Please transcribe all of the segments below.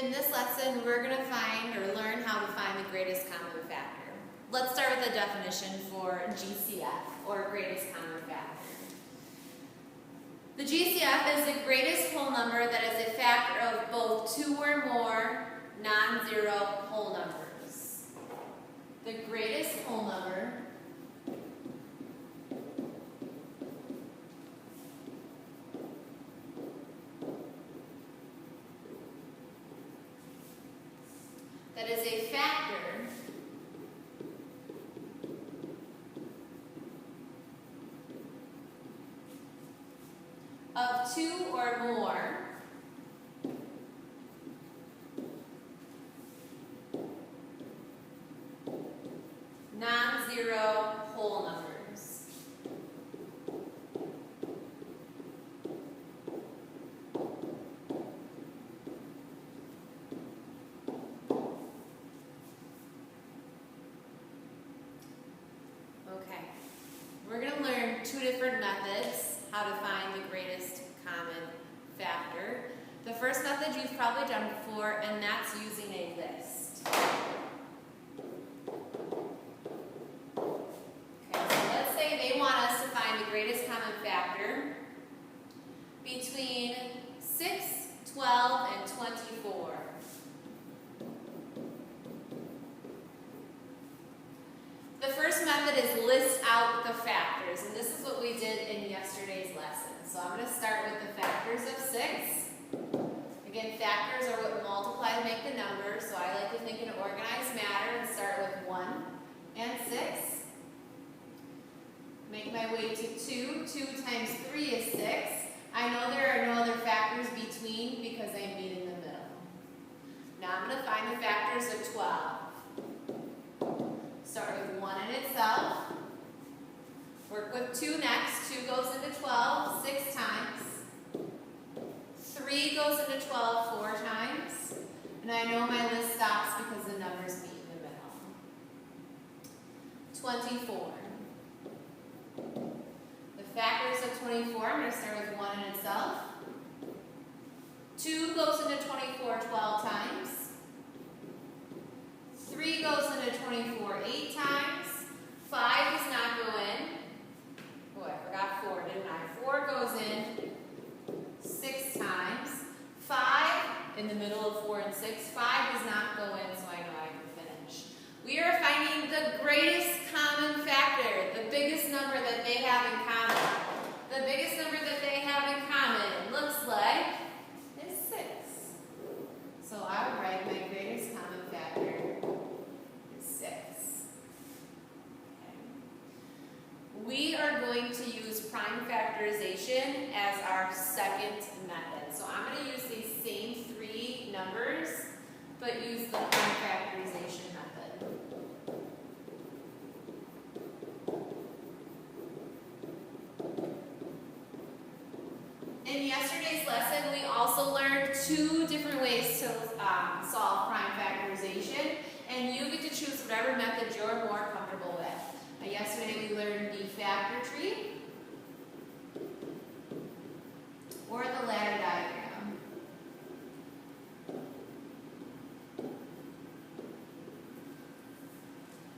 In this lesson, we're going to find or learn how to find the greatest common factor. Let's start with a definition for GCF, or greatest common factor. The GCF is the greatest whole number that is a factor of both two or more non-zero whole numbers. The greatest whole number that is a factor of two or more non-zero whole numbers. Okay, we're going to learn two different methods how to find the greatest common factor. The first method you've probably done before, and that's using a list. Okay, so let's say they want us to find the greatest common factor between 6, 12, and 24. The first method is list out the factors, and this is what we did in yesterday's lesson. So I'm going to start with the factors of 6. Again, factors are what multiply to make the number, so I like to think in organized manner and start with 1 and 6. Make my way to 2. 2 times 3 is 6. I know there are no other factors between because I meet in the middle. Now I'm going to find the factors of 12. Start with 1 in itself. Work with 2 next. 2 goes into 12 6 times. 3 goes into 12 4 times. And I know my list stops because the numbers meet in the middle. 24. The factors of 24, I'm going to start with 1 in itself. 2 goes into 24 12 times. 3 goes into 24 8 times. 5 does not go in. Oh, I forgot 4, didn't I? 4 goes in 6 times. 5 in the middle of 4 and 6. 5 does not go in, so I know I can finish. We are finding the greatest common factor, the biggest number that they have in common. The biggest number that they have in common looks like is 6. So I would write my greatest common factor. We are going to use prime factorization as our second method. So I'm going to use these same 3 numbers, but use the prime factorization method. In yesterday's lesson, we also learned 2 different ways to solve prime factorization, and you get to choose whatever method you're more comfortable with. Yesterday we learned the factor tree or the ladder diagram.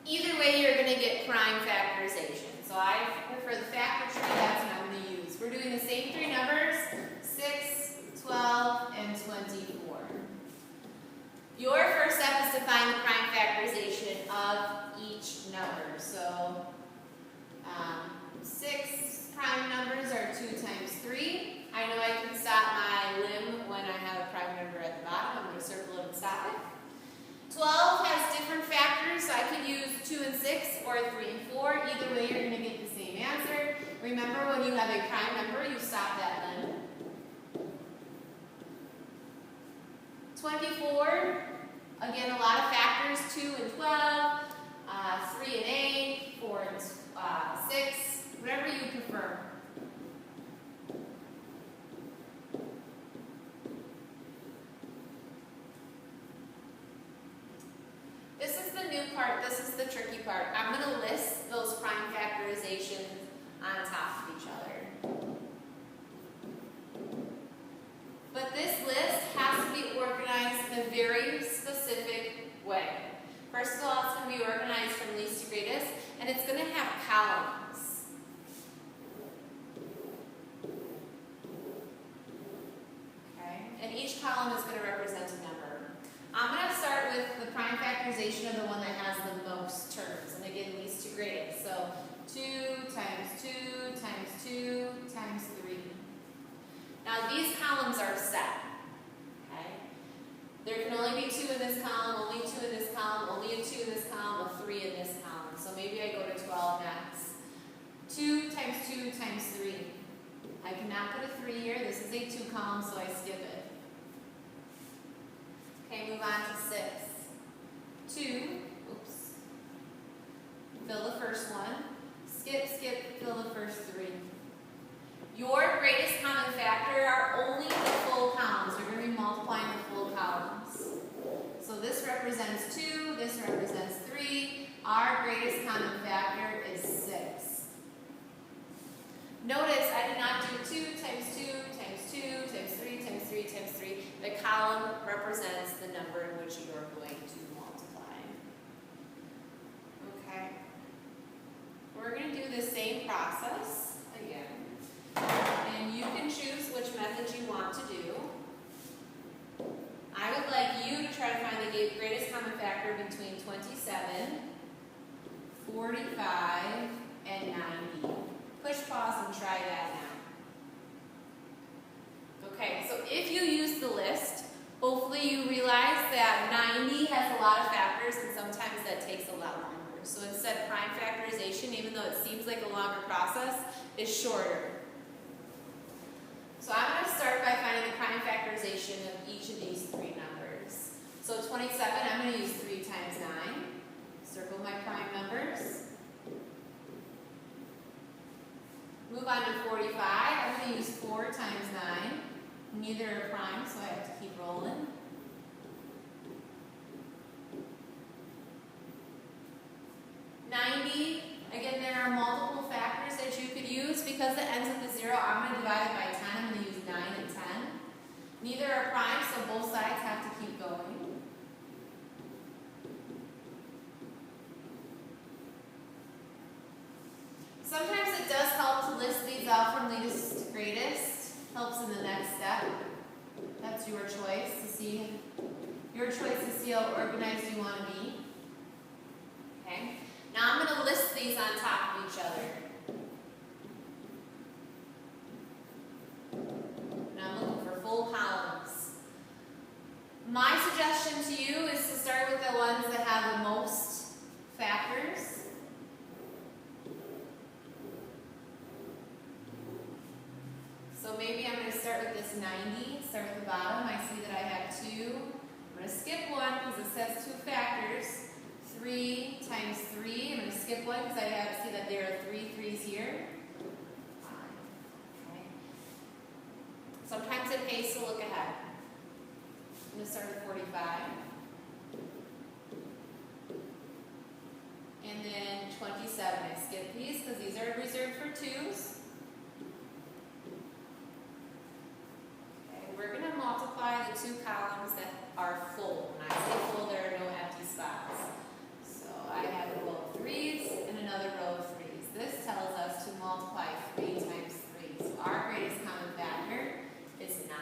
Either way, you're going to get prime factorization. So I prefer the factor tree, that's what I'm going to use. We're doing the same 3 numbers, 6, 12, and 24. Your first step is to find the prime factorization of each number. So 6 prime numbers are 2 times 3. I know I can stop my limb when I have a prime number at the bottom. I'm going to circle it and stop it. 12 has different factors, so I can use 2 and 6 or 3 and 4. Either way, you're going to get the same answer. Remember, when you have a prime number, you stop that limb. 24, again, a lot of factors, 2 and 12, 3 and 8, 4 and 6, whatever you prefer. This is the new part, this is the tricky part. I'm going to list those prime factorizations on top of each other. But this list has to be organized the each column is going to represent a number. I'm going to start with the prime factorization of the one that has the most terms, and again, least to greatest. So 2 times 2 times 2 times 3. Now these columns are set. Okay? There can only be 2 in this column, only 2 in this column, only a 2 in this column, a 3 in this column. So maybe I go to 12 next. 2 times 2 times 3. I cannot put a 3 here. This is a 2 column, so I skip it. Okay, move on to 6. 2, oops. Fill the first one. Skip, skip, fill the first 3. Your greatest common factor are only the full columns. You're going to be multiplying the full columns. So this represents 2, this represents 3. Our greatest common factor is 6. Notice I did not do 2 times 2 times 2 times 3 times 3 times 3. The column represents the number in which you are going to multiply. Okay. We're going to do the same process again. And you can choose which method you want to do. I would like you to try to find the greatest common factor between 27, 45, and 90. Push pause and try that now. Okay, so if you use the list, hopefully you realize that 90 has a lot of factors and sometimes that takes a lot longer. So instead, prime factorization, even though it seems like a longer process, is shorter. So I'm going to start by finding the prime factorization of each of these 3 numbers. So 27, I'm going to use 3 times 9. Circle my prime numbers. Move on to 45. I'm going to use 4 times 9. Neither are prime, so I have to keep rolling. Again, there are multiple factors that you could use. Because it ends with a 0, I'm going to divide it by 10. I'm going to use 9 and 10. Neither are prime, so both sides have to keep going. Sometimes it does help to list these out from least to greatest. Helps in the next step. That's your choice to see how organized you want to be. Okay. Now I'm going to list these on top of each other. And I'm looking for full columns. My suggestion to you is to start with the ones that have the most factors. So maybe I'm going to start with this 90, start at the bottom. I see that I have 2. I'm going to skip 1 because it says 2 factors. 3 times 3. I'm going to skip 1 because I see that there are 3 3s here. Okay. Sometimes it pays to look ahead. I'm going to start with 45. And then 27. I skip these because these are reserved for 2s. We're going to multiply the 2 columns that are full. When I say full, there are no empty spots. So I have a row of 3s and another row of 3s. This tells us to multiply 3 times 3. So our greatest common factor is 9.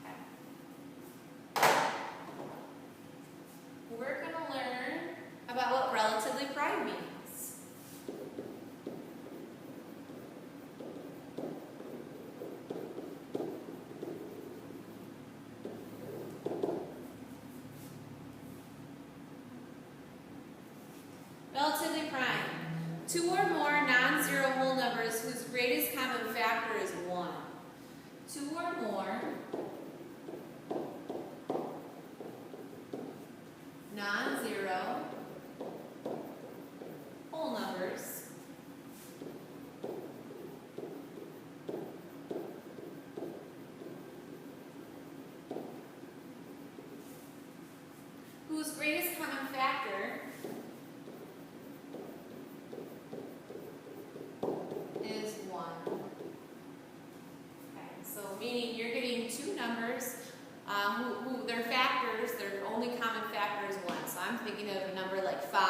Okay. We're going to learn about what relatively prime means. Relatively prime. 2 or more non-zero whole numbers whose greatest common factor is 1. 2 or more non-zero whole numbers whose greatest common factor is 1. Okay, so meaning you're getting 2 numbers who their factors, their only common factor is 1. So I'm thinking of a number like 5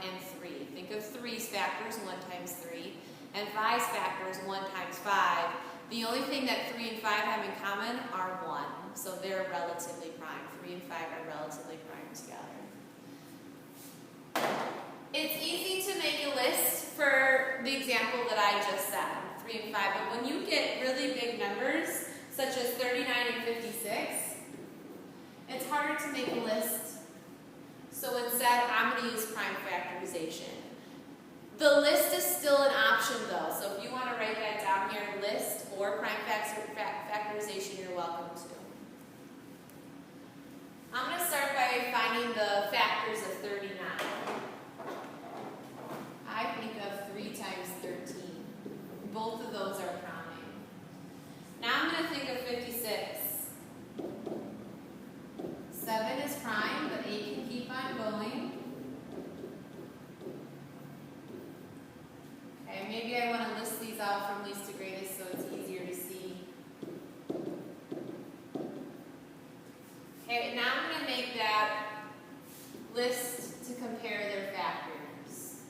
and 3. Think of 3's factors, 1 times 3, and 5's factors, 1 times 5. The only thing that 3 and 5 have in common are 1. So they're relatively prime. 3 and 5 are relatively prime together. It's easy to make a list for the example that I just said, 3 and 5. But when you get really big numbers, such as 39 and 56, it's harder to make a list. So instead, I'm going to use prime factorization. The list is still an option though, so if you want to write that down here, list or prime factorization, you're welcome to. I'm going to start by finding the factors of 39. I think of 3 times 13. Both of those are prime. Now I'm going to think of 56. 7 is prime, but 8 can keep on going. Okay, maybe I want to list these out from least to greatest so it's easier to see. Okay, now I'm going to make that list to compare their factors.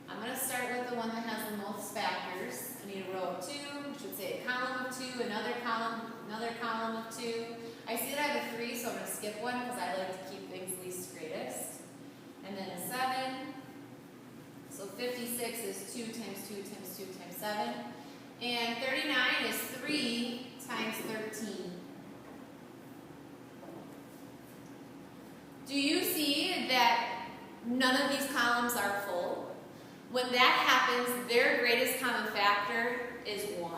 I'm going to start with the one that has the most factors. I need a row of 2, I should say a column of 2, another column of 2. I see that I have a 3, so I'm going to skip one because I like to keep things least to greatest. And then a 7. So 56 is 2 times 2 times 2 times 7. And 39 is 3 times 13. Do you see that none of these columns are full? When that happens, their greatest common factor is 1.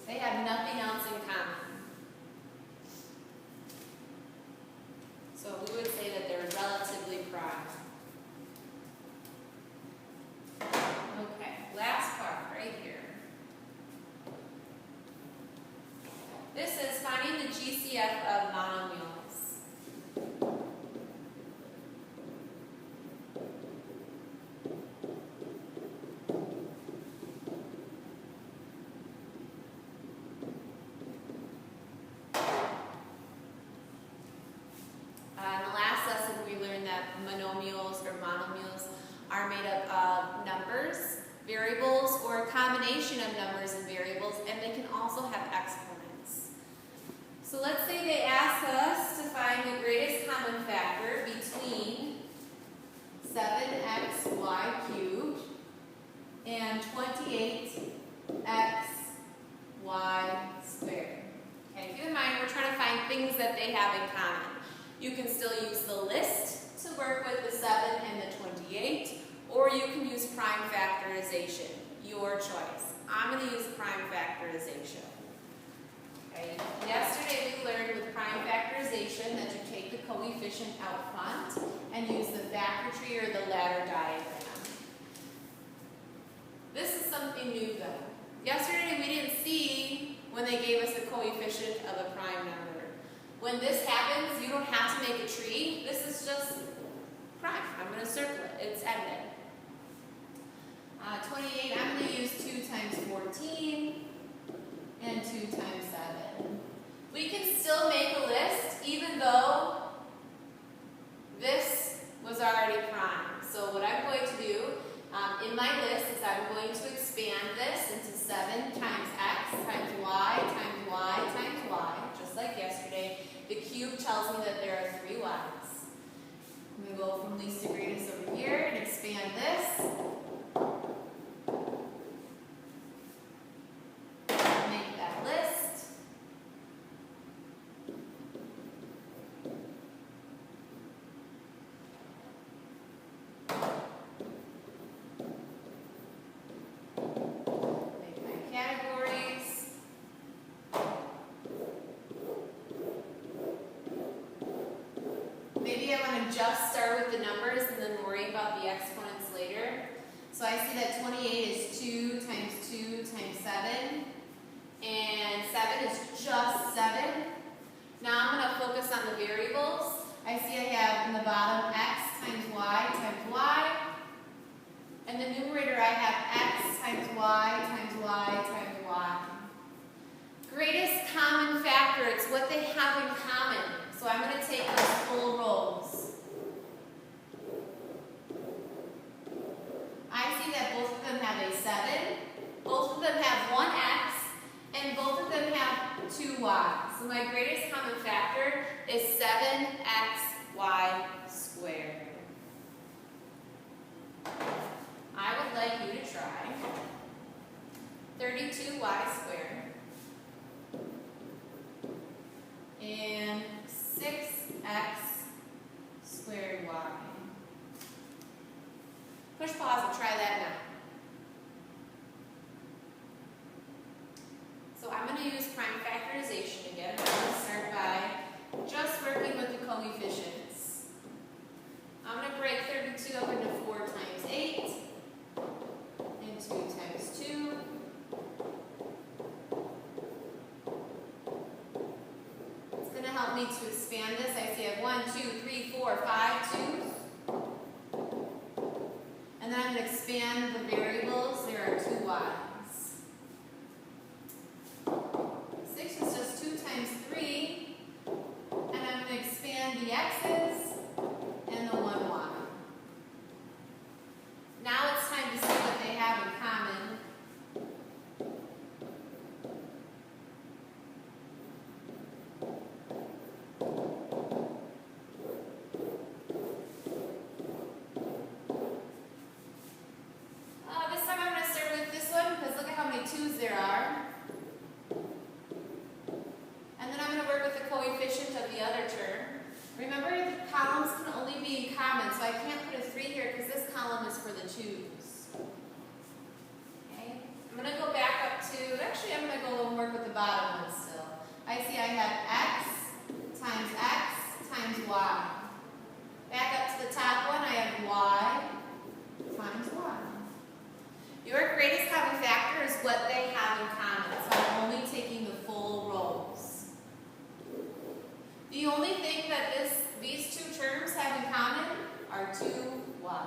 They have nothing else in common. So we would say that they're relatively prime. Okay, last part right here. This is finding the GCF of monomials. Monomials or monomials are made up of numbers, variables, or a combination of numbers and variables, and they can also have exponents. So let's say they ask us to find the greatest common factor between 7xy cubed and 28xy squared. Okay, keep in mind we're trying to find things that they have in common. You can still use the list to work with the 7 and the 28, or you can use prime factorization, your choice. I'm going to use prime factorization. Okay. Yesterday we learned with prime factorization that you take the coefficient out front and use the factor tree or the ladder diagram. This is something new though. Yesterday we didn't see when they gave us the coefficient of a prime number. When this happens, you don't have to make a tree. This is just prime. I'm going to circle it. It's ended. 28, I'm going to use 2 times 14 and 2 times 7. We can still make a list even though this was already prime. So what I'm going to do in my list is I'm going to expand this into 7 times x times y times y times y, just like yesterday. The cube tells me that there are 3 y's. I'm going to go from least to greatest over here and expand this. Make that list. Make my categories. Maybe I want to just start with the numbers and then worry about the exponents later. So I see that 28 is 2 times 2 times 7. And 7 is just 7. Now I'm going to focus on the variables. I see I have in the bottom x times y. And the numerator I have x times y times y times y. Greatest common factor, it's what they have in common. So So I'm going to take those full rows. I see that both of them have a 7, both of them have one x, and both of them have 2 y. So my greatest common factor is 7xy squared. I would like you to try 32y squared and 6x squared y. Push pause and try that now. So I'm going to use prime factorization again. I'm going to start by just working with the coefficients. I'm going to break 32 up into 4 times 8 and 2 times 2. It's going to help me to expand this. I see I have 1, 2, 3, 4, 5 2s. And then I'm going to expand the variables. There are 2 y's. 6 is just 2 times 3. And I'm going to expand the x's and the 1 y. Now it's time to see what they have in common. This time I'm going to start with this one because look at how many 2's there are. And then I'm going to work with the coefficient of the other term. Remember, the columns can only be in common, so I can't put a 3 here because this column is for the 2's. Okay? I'm going to go back up to, actually I'm going to go and work with the bottom one still. I see I have x times y. Back up to the top one, I have y times y. Your greatest common factor is what they have in common, so I'm only taking the full rows. The only thing that these two terms have in common are 2 y.